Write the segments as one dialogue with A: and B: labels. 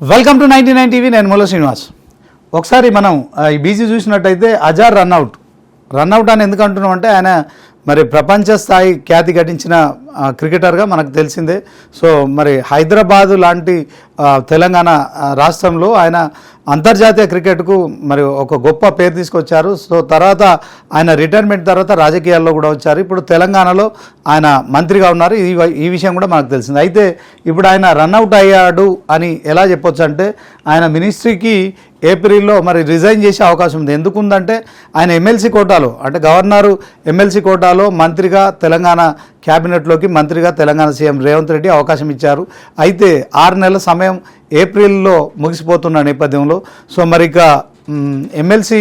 A: Welcome to 99 TV. నేను మూల శ్రీనివాస్. ఒకసారి మనం ఈ బీసీ చూసినట్టయితే అజార్ రన్అవుట్ అని ఎందుకు అంటున్నాం అంటే ఆయన మరి ప్రపంచ స్థాయి ఖ్యాతి గడించిన క్రికెటర్గా మనకు తెలిసిందే. సో మరి హైదరాబాదు లాంటి తెలంగాణ రాష్ట్రంలో ఆయన అంతర్జాతీయ క్రికెట్కు మరి ఒక గొప్ప పేరు తీసుకొచ్చారు. సో తర్వాత ఆయన రిటైర్మెంట్ తర్వాత రాజకీయాల్లో కూడా వచ్చారు. ఇప్పుడు తెలంగాణలో ఆయన మంత్రిగా ఉన్నారు. ఈ విషయం కూడా మనకు తెలిసింది. అయితే ఇప్పుడు ఆయన రన్అవుట్ అయ్యాడు అని ఎలా చెప్పొచ్చు అంటే ఆయన మినిస్ట్రీకి ఏప్రిల్లో మరి రిజైన్ చేసే అవకాశం ఉంది. ఎందుకుందంటే ఆయన ఎమ్మెల్సీ కోటాలో అంటే గవర్నరు ఎమ్మెల్సీ కోటాలో మంత్రిగా తెలంగాణ క్యాబినెట్లోకి మంత్రిగా తెలంగాణ సీఎం రేవంత్ రెడ్డి అవకాశం ఇచ్చారు. అయితే 6 నెలల సమయం ఏప్రిల్లో ముగిసిపోతున్న నేపథ్యంలో సో మరి ఇక ఎమ్మెల్సీ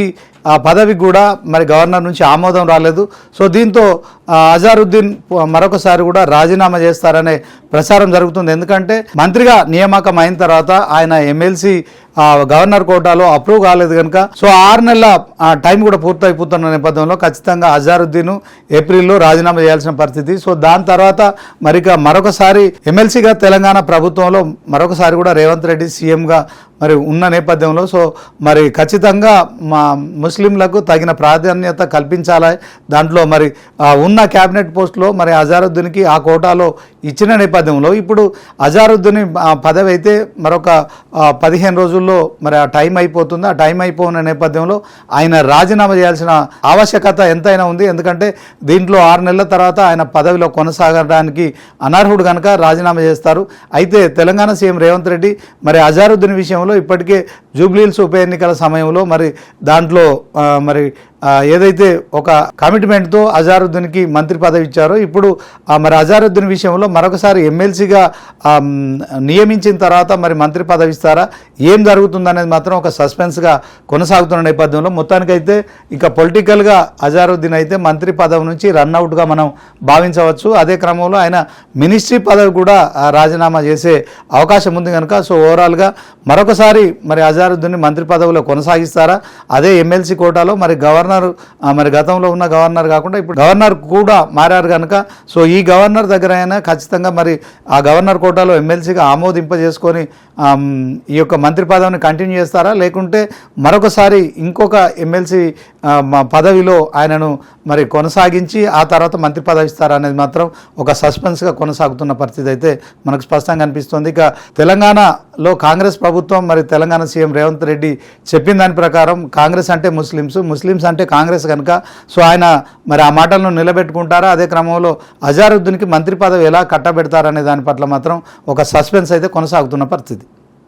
A: ఆ పదవికి కూడా మరి గవర్నర్ నుంచి ఆమోదం రాలేదు. సో దీంతో అజారుద్దీన్ మరొకసారి కూడా రాజీనామా చేస్తారనే ప్రచారం జరుగుతుంది. ఎందుకంటే మంత్రిగా నియామకం అయిన తర్వాత ఆయన ఎమ్మెల్సీ గవర్నర్ కోటాలో అప్రూవ్ కాలేదు కనుక సో 6 నెలల టైం కూడా పూర్తయిపోతున్న నేపథ్యంలో ఖచ్చితంగా అజారుద్దీన్ ఏప్రిల్లో రాజీనామా చేయాల్సిన పరిస్థితి. సో దాని తర్వాత మరిక మరొకసారి ఎమ్మెల్సీగా తెలంగాణ ప్రభుత్వంలో మరొకసారి కూడా రేవంత్ రెడ్డి సీఎంగా మరి ఉన్న నేపథ్యంలో సో మరి ఖచ్చితంగా మా ముస్లింలకు తగిన ప్రాధాన్యత కల్పించాలి. దాంట్లో మరి ఉన్న క్యాబినెట్ పోస్టులో మరి అజారుద్దీన్కి ఆ కోటాలో ఇచ్చిన నేపథ్యంలో ఇప్పుడు అజారుద్దీన్ పదవి అయితే మరొక 15 రోజుల్లో మరి ఆ టైం అయిపోతుంది. ఆ టైం అయిపోయిన నేపథ్యంలో ఆయన రాజీనామా చేయాల్సిన ఆవశ్యకత ఎంతైనా ఉంది. ఎందుకంటే దీంట్లో 6 నెలల తర్వాత ఆయన పదవిలో కొనసాగడానికి అనర్హుడు కనుక రాజీనామా చేస్తారు. అయితే తెలంగాణ సీఎం రేవంత్ రెడ్డి మరి అజారుద్దీన్ విషయంలో ఇప్పటికే జూబ్లీహిల్స్ ఉప ఎన్నికల సమయంలో మరి దాంట్లో మరి ఏదైతే ఒక కమిట్మెంట్తో అజారుద్దీన్కి మంత్రి పదవి ఇచ్చారో ఇప్పుడు మరి అజారుద్దీన్ విషయంలో మరొకసారి ఎమ్మెల్సీగా నియమించిన తర్వాత మరి మంత్రి పదవి ఇస్తారా, ఏం జరుగుతుందనేది మాత్రం ఒక సస్పెన్స్గా కొనసాగుతున్న నేపథ్యంలో మొత్తానికైతే ఇక పొలిటికల్గా అజారుద్దీన్ అయితే మంత్రి పదవి నుంచి రన్అవుట్గా మనం భావించవచ్చు. అదే క్రమంలో ఆయన మినిస్ట్రీ పదవి కూడా రాజీనామా చేసే అవకాశం ఉంది కనుక సో ఓవరాల్గా మరొకసారి మరి అజారుద్దీన్ మంత్రి పదవిలో కొనసాగిస్తారా, అదే ఎమ్మెల్సీ కోటాలో మరి గవర్నర్ మరి గతంలో ఉన్న గవర్నర్ కాకుండా ఇప్పుడు గవర్నర్ కూడా మారారు కనుక సో ఈ గవర్నర్ దగ్గర అయినా ఖచ్చితంగా మరి ఆ గవర్నర్ కోటాలో ఎమ్మెల్సీగా ఆమోదింపజేసుకొని ఈ యొక్క మంత్రి పదవిని కంటిన్యూ చేస్తారా, లేకుంటే మరొకసారి ఇంకొక ఎమ్మెల్సీ పదవిలో ఆయనను మరి కొనసాగించి ఆ తర్వాత మంత్రి పదవి ఇస్తారా అనేది మాత్రం ఒక సస్పెన్స్గా కొనసాగుతున్న పరిస్థితి అయితే మనకు స్పష్టంగా అనిపిస్తుంది. ఇక తెలంగాణలో కాంగ్రెస్ ప్రభుత్వం మరి తెలంగాణ సీఎం రేవంత్ రెడ్డి చెప్పిన దాని ప్రకారం కాంగ్రెస్ అంటే ముస్లిమ్స్ అంటే కాంగ్రెస్ కనుక సో ఆయన మరి ఆ మాటలను నిలబెట్టుకుంటారా, అదే క్రమంలో అజారుద్దీన్కి మంత్రి పదవి ఎలా కట్టబెడతారనే దాని పట్ల మాత్రం ఒక సస్పెన్స్ అయితే కొనసాగుతున్న పరిస్థితి.